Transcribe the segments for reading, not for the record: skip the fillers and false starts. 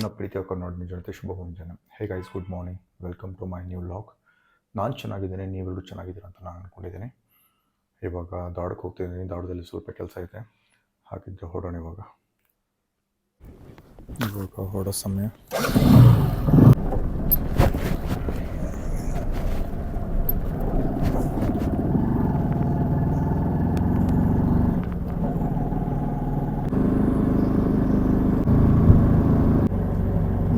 ನನ್ನ ಪ್ರೀತಿಯ ಕನ್ನಡ ಜನತೆ ಶುಭ ಮುಂಜಾನೆ. Hey guys, good morning, welcome to my new vlog. ನಾನು ಚೆನ್ನಾಗಿದ್ದೇನೆ, ನೀವೆಲ್ಲರೂ ಚೆನ್ನಾಗಿದ್ದೀರಾ ಅಂತ ನಾನು ಅಂದ್ಕೊಂಡಿದ್ದೇನೆ. ಇವಾಗ ದಾಡಕ್ಕೆ ಹೋಗ್ತಿದ್ದೀನಿ. ದಾಡದಲ್ಲಿ ಸ್ವಲ್ಪ ಕೆಲಸ ಇದೆ, ಹಾಗಿದ್ದರೆ ಹೊರಡೋಣ. ಇವಾಗ ಹೊರಡೋ ಸಮಯ.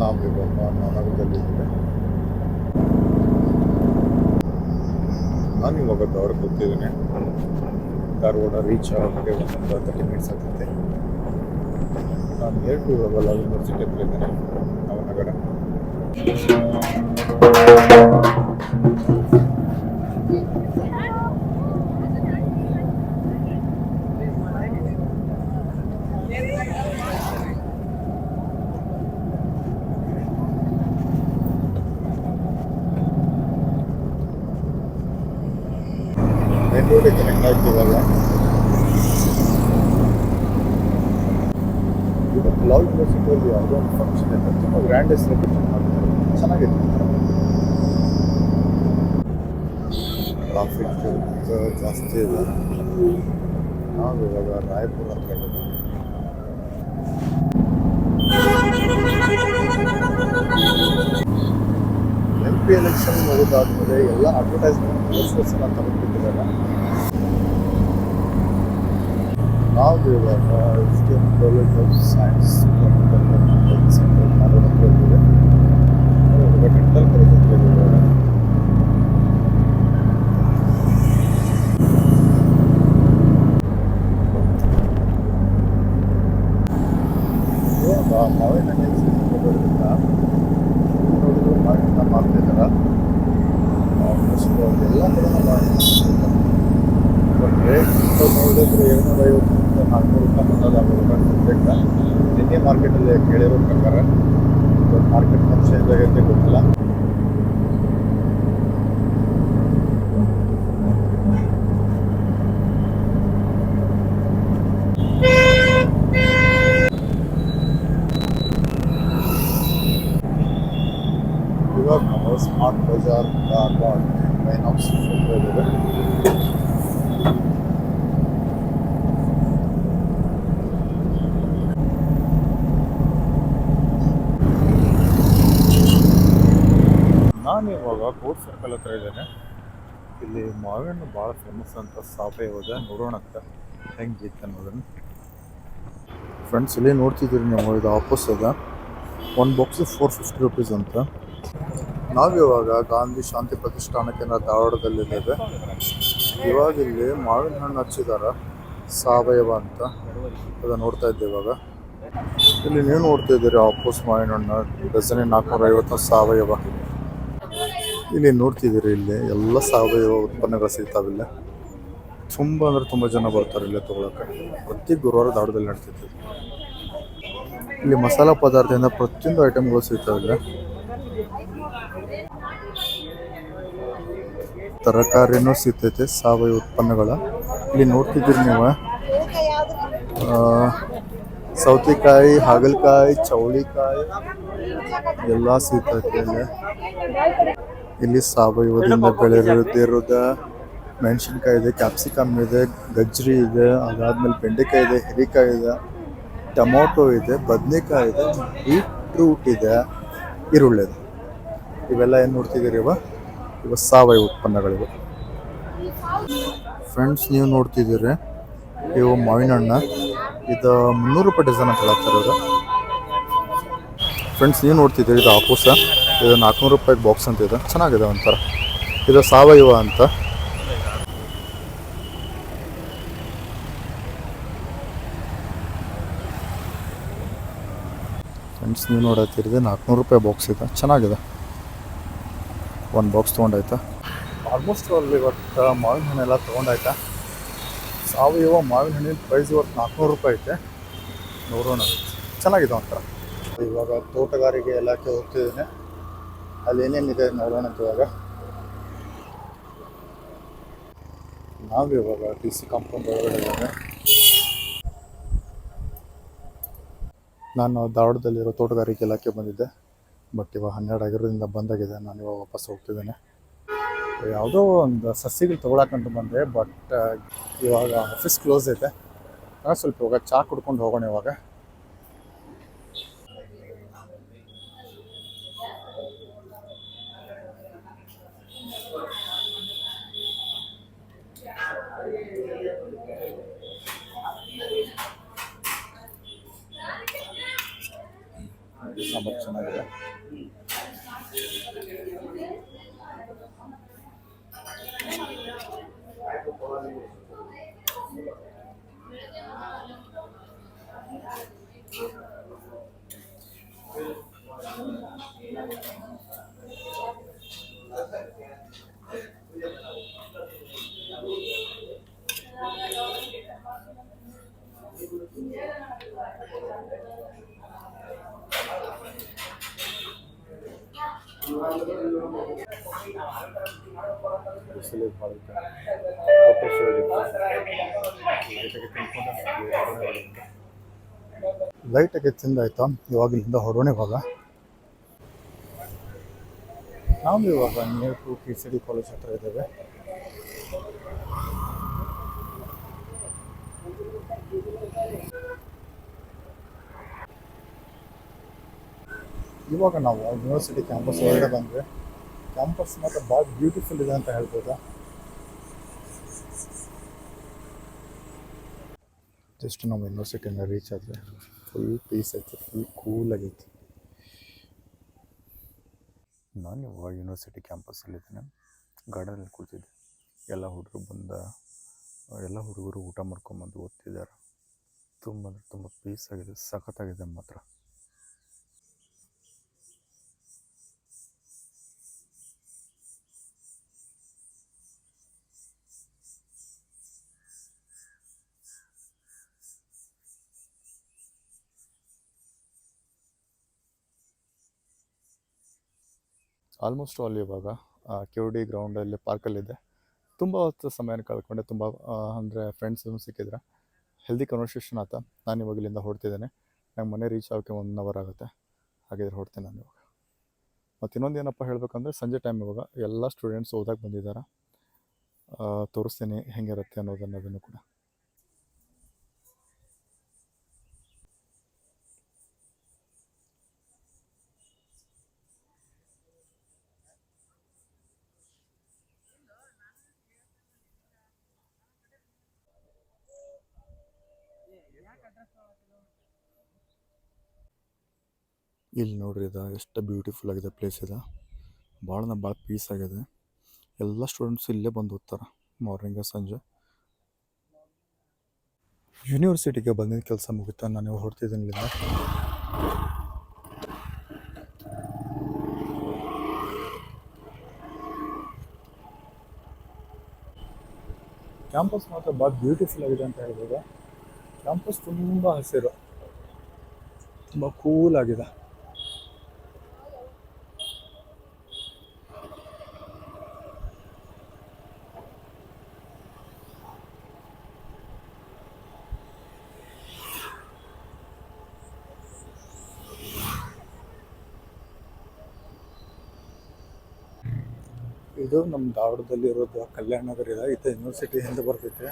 ನಾವು ಇವಾಗ ನಗರದಲ್ಲಿದ್ದೇವೆ. ನಾನು ಇವಾಗ ಧಾರವಾಡಕ್ಕೆ ಹೋಗ್ತಿದ್ದೀನಿ. ಧಾರವಾಡ ರೀಚ್ ಆಗೋಕ್ಕೆ ಒಂದು 30 ಮಿನಿಟ್ಸ್ ಆಗ್ತೈತೆ. ನಾನು ಇವಾಗ ಲವ್ ಯೂನಿವರ್ಸಿಟಿ ಹತ್ರ ಇದ್ದೇನೆ, ನವನಗರ. ಮೇನ್ ರೋಡ್ ಕನೆಕ್ಟ್ ಆಯ್ತು. ಇವಾಗ ಲವ್ ಯೂನಿವರ್ಸಿಟಿಯಲ್ಲಿ ಯಾವುದೋ ಒಂದು ಫಂಕ್ಷನ್ ಇದೆ, ತುಂಬ ಗ್ರ್ಯಾಂಡ್ ಸೆಲೆಬ್ರೇಷನ್ ಮಾಡ್ತಾರೆ, ಚೆನ್ನಾಗಿದೆ. ಟ್ರಾಫಿಕ್ ಜಾಸ್ತಿ ಇದೆ. ನಾವು ಇವಾಗ ರಾಯಪುರ ಹತ್ರ ಇದ್ದೀವಿ. MP ಎಲೆಕ್ಷನ್ ಮುಗಿದಾದ್ಮೇಲೆ ಎಲ್ಲ ಅಡ್ವರ್ಟೈಸ್ಮೆಂಟ್ ಪೋಸ್ಟರ್ಸ್ ಎಲ್ಲ ತಗೊಂಡ್ಬಿಟ್ಟಿದ್ದಾರೆ. ನಾವು ಇವಾಗ STM college of science central Dharwad ಹತ್ರ ಇದ್ದೀವಿ. ಡೆಂಟಲ್ ಕಾಲೇಜ್ ಹತ್ರ ಇದ್ದೀವಿ. ಇವಾಗ ಮಾವಿನ ಹಣ್ಣಿನ ಸೀಸನ್ ಬರೋದ್ರಿಂದ ನೋಡಿದ್ರು ಮಾವಿನ ಹಣ್ಣು ಮಾರ್ತಿದ್ದಾರೆ. ಆಲ್ಮೋಸ್ಟ್ ಎಲ್ಲ ಕಡೆನೂ ಮಾವಿನ ಹಣ್ಣು ರೇಟ್ ನೋಡಿದ್ರೆ 750 400 ರೂಪಾಯಿ ಅನ್ನೋದಾಗಬೇಕು. ನಿನ್ನೆ ಮಾರ್ಕೆಟಲ್ಲಿ ಕೇಳಿರೋ ಪ್ರಕಾರ ಮಾರ್ಕೆಟ್ ಚೇಂಜ್ ಆಗೈತೆ ಗೊತ್ತಿಲ್ಲ. ಇವಾಗ ನಾವು smart Bazaar Dharwad line of ಇದೆ. ನಾನು ಇವಾಗ ಬೋಟ್ ಸರ್ಕಲ್ ಹತ್ರ ಇದ್ದೇನೆ. ಇಲ್ಲಿ ಮಾವಿನ ಭಾಳ ಫೇಮಸ್ ಅಂತ ಸಾವಯವ ನೋಡೋಣ ಅಂತ ಹೆಂಗಿತ್ತು ಅನ್ನೋದನ್ನು. ಫ್ರೆಂಡ್ಸ್, ಇಲ್ಲಿ ನೋಡ್ತಿದ್ದೀರಿ ನೀವು, ಇದು ಆಪೋಸ್ ಅದ. ಒಂದು ಬಾಕ್ಸ್ 450 ರೂಪೀಸ್ ಅಂತ. ನಾವಿವಾಗ ಗಾಂಧಿ ಶಾಂತಿ ಪ್ರತಿಷ್ಠಾನ ಕೇಂದ್ರ ಧಾರವಾಡದಲ್ಲಿದ್ದೇವೆ. ಇವಾಗ ಇಲ್ಲಿ ಮಾವಿನ ಹಣ್ಣು ಹಚ್ಚಿದಾರ, ಸಾವಯವ ಅಂತ. ಅದು ನೋಡ್ತಾ ಇದ್ದೇವೆ. ಇವಾಗ ಇಲ್ಲಿ ನೀವು ನೋಡ್ತಾ ಇದ್ದೀರಿ ಆಪೋಸ್ ಮಾವಿನ ಹಣ್ಣು ಡಜನ್ 450 ಸಾವಯವ. ಇಲ್ಲಿ ನೋಡ್ತಿದ್ದೀರಿ, ಇಲ್ಲಿ ಎಲ್ಲ ಸಾವಯವ ಉತ್ಪನ್ನಗಳು ಸಿಗ್ತಾವಿಲ್ಲ. ತುಂಬ ಅಂದರೆ ತುಂಬ ಜನ ಬರ್ತಾರೆ ಇಲ್ಲೇ ತೊಗೊಳಕ್ಕೆ. ಪ್ರತಿ ಗುರುವಾರ ಧಾರವಾಡದಲ್ಲಿ ನಡ್ತೈತೆ. ಇಲ್ಲಿ ಮಸಾಲ ಪದಾರ್ಥದಿಂದ ಪ್ರತಿಯೊಂದು ಐಟಮ್ಗಳು ಸಿಗ್ತಾವಿಲ್ಲ. ತರಕಾರಿನೂ ಸಿಗ್ತೈತೆ, ಸಾವಯವ ಉತ್ಪನ್ನಗಳ. ಇಲ್ಲಿ ನೋಡ್ತಿದ್ದೀರಿ ನೀವು, ಸೌತೆಕಾಯಿ, ಹಾಗಲಕಾಯಿ, ಚೌಳಿಕಾಯಿ ಎಲ್ಲ ಸಿಗ್ತೈತೆ ಇಲ್ಲಿ. ಇಲ್ಲಿ ಸಾವಯವದಿಂದ ಬೆಳೆದಿರೋದ ಮೆಣಸಿನ್ಕಾಯಿ ಇದೆ, ಕ್ಯಾಪ್ಸಿಕಮ್ ಇದೆ, ಗಜ್ರಿ ಇದೆ, ಅದಾದ್ಮೇಲೆ ಬೆಂಡೆಕಾಯಿ ಇದೆ, ಹೀರೆಕಾಯಿ ಇದೆ, ಟೊಮೊಟೊ ಇದೆ, ಬದನೆಕಾಯಿ ಇದೆ, ಬೀಟ್ರೂಟ್ ಇದೆ, ಈರುಳ್ಳಿ ಇದೆ. ಇವೆಲ್ಲ ಏನು ನೋಡ್ತಿದ್ದೀರಿ ಇವ ಸಾವಯವ ಉತ್ಪನ್ನಗಳಿವೆ. ಫ್ರೆಂಡ್ಸ್, ನೀವು ನೋಡ್ತಿದ್ದೀರಿ ಇವು ಮಾವಿನ ಹಣ್ಣು. ಇದು 300 ರೂಪಾಯಿ ಡಜನ್ ಅಂತ ಹೇಳ್ತಾರೆ ಇವರು. ಫ್ರೆಂಡ್ಸ್, ನೀವು ನೋಡ್ತಿದ್ದೀರಿ ಇದು ಆಪೂಸ. ಇದು 400 ರೂಪಾಯಿ ಬಾಕ್ಸ್ ಅಂತ ಇದೆ. ಚೆನ್ನಾಗಿದೆ ಒಂಥರ. ಇದು ಸಾವಯವ ಅಂತ. ಫ್ರೆಂಡ್ಸ್, ನೀವು ನೋಡತ್ತೀರಿ 400 ರೂಪಾಯಿ ಬಾಕ್ಸ್ ಇದೆ. ಚೆನ್ನಾಗಿದೆ. ಒಂದು ಬಾಕ್ಸ್ ತೊಗೊಂಡಾಯ್ತಾ. ಆಲ್ಮೋಸ್ಟ್ ಅಲ್ಲಿ ಇವತ್ತು ಮಾವಿನ ಹಣ್ಣೆಲ್ಲ ತೊಗೊಂಡಾಯ್ತಾ. ಸಾವಯವ ಮಾವಿನ ಹಣ್ಣಿನ ಪ್ರೈಸ್ ಇವತ್ತು 400 ರೂಪಾಯಿ ಐತೆ. ನೋಡೋಣ, ಚೆನ್ನಾಗಿದೆ ಒಂಥರ. ಇವಾಗ ತೋಟಗಾರಿಕೆ ಇಲಾಖೆ ಹೋಗ್ತಿದ್ದೀನಿ. ಅಲ್ಲಿ ಏನೇನಿದೆ ನೋಡೋಣ ಅಂತ. ಇವಾಗ ನಾವಿವಾಗ DC ಕಾಂಪೌಂಡ್ ಒಳಗಡೆ ಇದ್ದೇವೆ. ನಾನು ಧಾರವಾಡದಲ್ಲಿರೋ ತೋಟಗಾರಿಕೆ ಇಲಾಖೆ ಬಂದಿದ್ದೆ, ಬಟ್ ಇವಾಗ 12 ಆಗಿರೋದ್ರಿಂದ ಬಂದಾಗಿದೆ. ನಾನು ಇವಾಗ ವಾಪಸ್ ಹೋಗ್ತಿದ್ದೇನೆ. ಯಾವುದೋ ಒಂದು ಸಸಿಗಳು ತೊಗೊಳಕ್ಕಂತ ಬಂದೆ, ಬಟ್ ಇವಾಗ ಆಫೀಸ್ ಕ್ಲೋಸ್ ಐತೆ. ನಾನು ಸ್ವಲ್ಪ ಇವಾಗ ಚಹಾ ಕುಡ್ಕೊಂಡು ಹೋಗೋಣ ಇವಾಗ. ಸಾಂಬಾರು ಚೆನ್ನಾಗಿದೆ. ಬಿಸಿಲು ಭಾಳ ಐತೆ. ಹೊಟ್ಟೆ ಲೈಟಾಗಿ ತಿಂದಾಯ್ತಾ. ಇವಾಗ ಇಲ್ಲಿಂದ ಹೊರಡೋಣ ಇವಾಗ. ನಾವು ಇವಾಗ ನಿಯರ್ ಟು KCD ಕಾಲೇಜ್ ಹತ್ರ ಇದ್ದೇವೆ. ಇವಾಗ ನಾವು ಯೂನಿವರ್ಸಿಟಿ ಕ್ಯಾಂಪಸ್ ಒಳಗಡೆ ಬಂದರೆ ಕ್ಯಾಂಪಸ್ ಮಾತ್ರ ಭಾಳ ಬ್ಯೂಟಿಫುಲ್ ಇದೆ ಅಂತ ಹೇಳ್ಬೋದಾ. ಜಸ್ಟ್ ನಾವು ಯೂನಿವರ್ಸಿಟಿನ ರೀಚ್ ಆದರೆ ಫುಲ್ ಪೀಸ್ ಐತೆ, ಫುಲ್ ಕೂಲ್ ಆಗೈತಿ. ನಾನು ಇವಾಗ ಯೂನಿವರ್ಸಿಟಿ ಕ್ಯಾಂಪಸ್ಸಲ್ಲಿದ್ದೇನೆ. ಗಾರ್ಡನಲ್ಲಿ ಕೂತಿದ್ದೆ. ಎಲ್ಲ ಹುಡುಗರು ಊಟ ಮಾಡ್ಕೊಂಬಂದು ಓದ್ತಿದ್ದಾರೆ. ತುಂಬ ಅಂದರೆ ತುಂಬ ಪೀಸ್ ಆಗಿದೆ, ಸಖತ್ತಾಗಿದೆ ಮಾತ್ರ. ಆಲ್ಮೋಸ್ಟ್ ಆಲ್ ಇವಾಗ KOD ಗ್ರೌಂಡಲ್ಲಿ ಪಾರ್ಕಲ್ಲಿದೆ. ತುಂಬ ಹೊತ್ತು ಸಮಯನ ಕಳ್ಕೊಂಡೆ. ತುಂಬ ಅಂದರೆ ಫ್ರೆಂಡ್ಸ್ ಸಿಕ್ಕಿದ್ರೆ ಹೆಲ್ದಿ ಕನ್ವರ್ಸೇಷನ್ ಆತ. ನಾನು ಇವಾಗ ಇಲ್ಲಿಂದ ಹೊರಡ್ತಿದ್ದೇನೆ. ನಂಗೆ ಮನೆ ರೀಚ್ ಆಗೋಕ್ಕೆ 1 ಅವರ್ ಆಗುತ್ತೆ. ಹಾಗಿದ್ರೆ ಹೊರಡ್ತೇನೆ ನಾನು ಇವಾಗ. ಮತ್ತು ಇನ್ನೊಂದು ಏನಪ್ಪ ಹೇಳಬೇಕಂದ್ರೆ, ಸಂಜೆ ಟೈಮ್ ಇವಾಗ ಎಲ್ಲ ಸ್ಟೂಡೆಂಟ್ಸ್ ಓದಕ್ಕೆ ಬಂದಿದ್ದಾರೆ. ತೋರಿಸ್ತೀನಿ ಹೆಂಗಿರುತ್ತೆ ಅನ್ನೋದನ್ನು ಕೂಡ. ಇಲ್ಲಿ ನೋಡ್ರಿ, ಇದು ಎಷ್ಟು ಬ್ಯೂಟಿಫುಲ್ ಆಗಿದೆ ಪ್ಲೇಸ್. ಇದು ಭಾಳ ಪೀಸ್ ಆಗಿದೆ. ಎಲ್ಲ ಸ್ಟೂಡೆಂಟ್ಸ್ ಇಲ್ಲೇ ಬಂದು ಓದ್ತಾರೆ ಮಾರ್ನಿಂಗ್ ಸಂಜೆ. ಯೂನಿವರ್ಸಿಟಿಗೆ ಬಂದಿದ್ದ ಕೆಲಸ ಮುಗಿತಾ ನಾನು ಹೊರಡ್ತಿದ್ದೀನಿ ಇಲ್ಲಿಂದ. ಕ್ಯಾಂಪಸ್ ಮಾತ್ರ ಭಾಳ ಬ್ಯೂಟಿಫುಲ್ ಆಗಿದೆ ಅಂತ ಹೇಳ್ಬೋದು. ಕ್ಯಾಂಪಸ್ ತುಂಬ ಹಸಿರು, ತುಂಬ ಕೂಲ್ ಆಗಿದೆ. ಇದು ನಮ್ಮ ಧಾರವಾಡದಲ್ಲಿರೋದು ಕಲ್ಯಾಣ ನಗರ ಇದೆ. ಇದು ಯೂನಿವರ್ಸಿಟಿ ಹಿಂದೆ ಬರ್ತೈತೆ.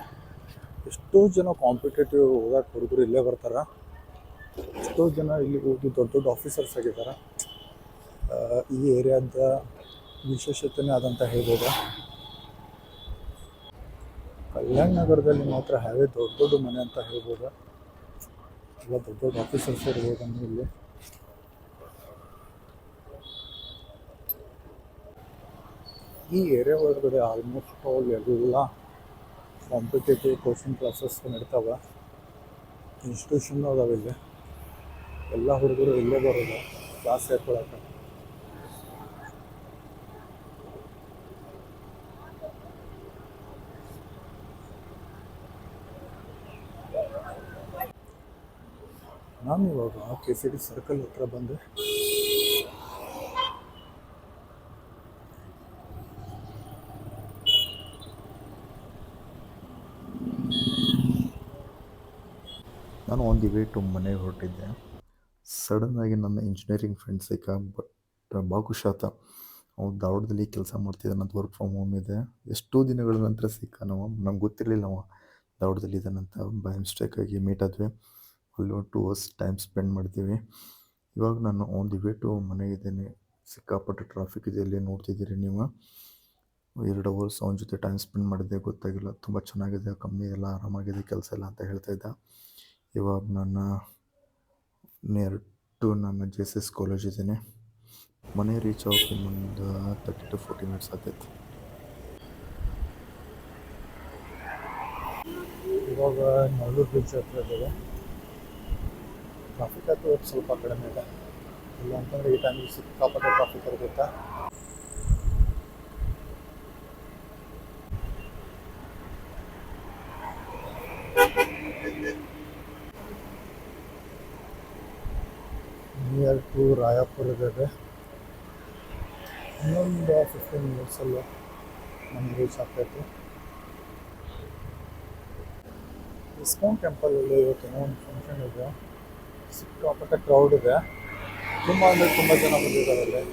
ಎಷ್ಟೋ ಜನ ಕಾಂಪಿಟೇಟಿವ್ ಓದಕ್ಕೆ ಹುಡುಗರು ಇಲ್ಲೇ ಬರ್ತಾರೆ. ಎಷ್ಟೋ ಜನ ಇಲ್ಲಿ ಓದಿ ದೊಡ್ಡ ದೊಡ್ಡ ಆಫೀಸರ್ಸ್ ಆಗಿದ್ದಾರೆ. ಈ ಏರಿಯಾದ ವಿಶೇಷತೆನೇ ಅದಂತ ಹೇಳ್ಬೋದು. ಕಲ್ಯಾಣ ನಗರದಲ್ಲಿ ಮಾತ್ರ ಹ್ಯಾವೇ ದೊಡ್ಡ ದೊಡ್ಡ ಮನೆ ಅಂತ ಹೇಳ್ಬೋದು. ಎಲ್ಲ ದೊಡ್ಡ ದೊಡ್ಡ ಆಫೀಸರ್ಸ್ ಇರ್ಬೋದನ್ನು ಇಲ್ಲಿ. ಈ ಏರಿಯಾ ಒಳಗಡೆ ಆಲ್ಮೋಸ್ಟ್ ಆಲ್ ಎಲ್ಲ ಕಾಂಪಿಟೇಟಿವ್ ಕೋಚಿಂಗ್ ಕ್ಲಾಸಸ್ ನಡೀತಾವೆ. ಇನ್ಸ್ಟಿಟ್ಯೂಷನ್ ಅದಾವೆ ಇಲ್ಲಿ. ಎಲ್ಲ ಹುಡುಗರು ಇಲ್ಲೇ ಬರೋದು ಕ್ಲಾಸ್ ಸೇರ್ಕೊಳಕ್ಕೆ. ನಾನು ಇವಾಗ KCD ಸರ್ಕಲ್ ಹತ್ರ ಬಂದೆ. ನಾನು ಆನ್ ದಿ ವೇ ಟು ಮನೆಗೆ ಹೊರಟಿದ್ದೆ. ಸಡನ್ನಾಗಿ ನನ್ನ ಇಂಜಿನಿಯರಿಂಗ್ ಫ್ರೆಂಡ್ ಸಿಕ್ಕ. ಬಟ್ ಬಾಗುಶಾತ ಅವ್ನು ಧಾರವಾಡದಲ್ಲಿ ಕೆಲಸ ಮಾಡ್ತಿದ್ದಾನಂತ, ವರ್ಕ್ ಫ್ರಮ್ ಹೋಮ್ ಇದೆ. ಎಷ್ಟೋ ದಿನಗಳ ನಂತರ ಸಿಕ್ಕ ನಾವು. ನಮ್ಗೆ ಗೊತ್ತಿರಲಿಲ್ಲ ಅವ ಧಾರವಾಡದಲ್ಲಿ ಇದ್ದಾನಂತ. ಬೈ ಮಿಸ್ಟೇಕಾಗಿ ಮೀಟ್ ಆದ್ವಿ. ಅಲ್ಲಿ 2 ಅವರ್ಸ್ ಟೈಮ್ ಸ್ಪೆಂಡ್ ಮಾಡ್ತೀವಿ. ಇವಾಗ ನಾನು ಆನ್ ದಿ ವೇ ಟು ಮನೆಗಿದ್ದೇನೆ. ಸಿಕ್ಕಾಪಟ್ಟೆ ಟ್ರಾಫಿಕ್ ಇದೆ, ಇಲ್ಲಿ ನೋಡ್ತಿದ್ದೀರಿ ನೀವು. 2 ಅವರ್ಸ್ ಅವನ ಜೊತೆ ಟೈಮ್ ಸ್ಪೆಂಡ್ ಮಾಡಿದ್ದೆ ಗೊತ್ತಾಗಿಲ್ಲ. ತುಂಬ ಚೆನ್ನಾಗಿದೆ ಕಂಪ್ನಿ ಎಲ್ಲ, ಆರಾಮಾಗಿದೆ ಕೆಲಸ ಎಲ್ಲ ಅಂತ ಹೇಳ್ತಾ ಇದ್ದ. ಇವಾಗ ನಾನು ನಿಯರ್ ಟು ನನ್ನ JSS ಕಾಲೇಜ್ ಇದ್ದೀನಿ. ಮನೆ ರೀಚ್ ಆಗೋಕೆ ಇನ್ನೊಂದು 30 to 40 ಮಿನಿಟ್ಸ್ ಆಗ್ತೈತಿ. ಇವಾಗ ನವಲೂರು ಬ್ರಿಡ್ಜ್ ಹತ್ರ ಇದ್ದೇವೆ. ಟ್ರಾಫಿಕ್ ಆಯ್ತು ಸ್ವಲ್ಪ ಕಡಿಮೆ ಇದೆ, ಇಲ್ಲ ಅಂತಂದರೆ ಈ ಟೈಮಿಗೆ ಸಿಕ್ಕಾಪಟ್ಟೆ ಟ್ರಾಫಿಕ್ ಇರುತ್ತೆ. ನಿಯರ್ ಟು ರಾಯಾಪುರ ಇದೆ. ಇನ್ನೊಂದು 15 ಮಿನಿಟ್ಸಲ್ಲಿ ನಮಗೆ ರೀಚ್ ಆಗ್ತಾಯಿತ್ತು. ಇಸ್ಕಾನ್ ಟೆಂಪಲಲ್ಲಿ ಇವತ್ತೇನೋ ಒಂದು ಫಂಕ್ಷನ್ ಇದೆ. ಸಿಕ್ಕಾಪಟ್ಟೆ ಕ್ರೌಡ್ ಇದೆ. ತುಂಬ ಅಂದರೆ ತುಂಬ ಜನ ಬಂದಿದ್ದಾರೆ ಅಲ್ಲಿ.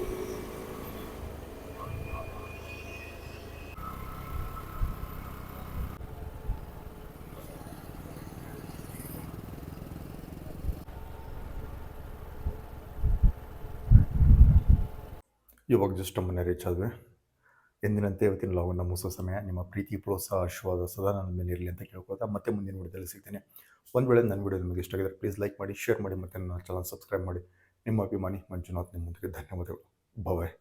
ಇವಾಗ ಜಸ್ಟ್ ಮನೆ ರೀಚ್ ಆದ್ವಿ. ಎಂದಿನಂತೆ ಇವತ್ತಿನ ಲಾಗನ್ನು ಮುಗಿಸೋ ಸಮಯ. ನಿಮ್ಮ ಪ್ರೀತಿ, ಪ್ರೋತ್ಸಾಹ, ಆಶೀರ್ವಾದ ಸದಾ ನನ್ನ ಮೇಲೆ ಇರಲಿ ಅಂತ ಕೇಳ್ಕೊಳ್ತಾ ಮತ್ತೆ ಮುಂದಿನ ವಿಡಿಯೋದಲ್ಲಿ ಸಿಗ್ತೇನೆ. ಒಂದು ವೇಳೆ ನನ್ನ ವಿಡಿಯೋ ನಿಮಗೆ ಇಷ್ಟ ಆಗಿದ್ರೆ ಪ್ಲೀಸ್ ಲೈಕ್ ಮಾಡಿ, ಶೇರ್ ಮಾಡಿ ಮತ್ತು ನನ್ನ ಚಾನಲ್ ಸಬ್ಸ್ಕ್ರೈಬ್ ಮಾಡಿ. ನಿಮ್ಮ ಅಭಿಮಾನಿ ಮಂಜುನಾಥ್. ನಿಮ್ಮೊಂದಿಗೆ ಧನ್ಯವಾದಗಳು. ಬಾಯ್.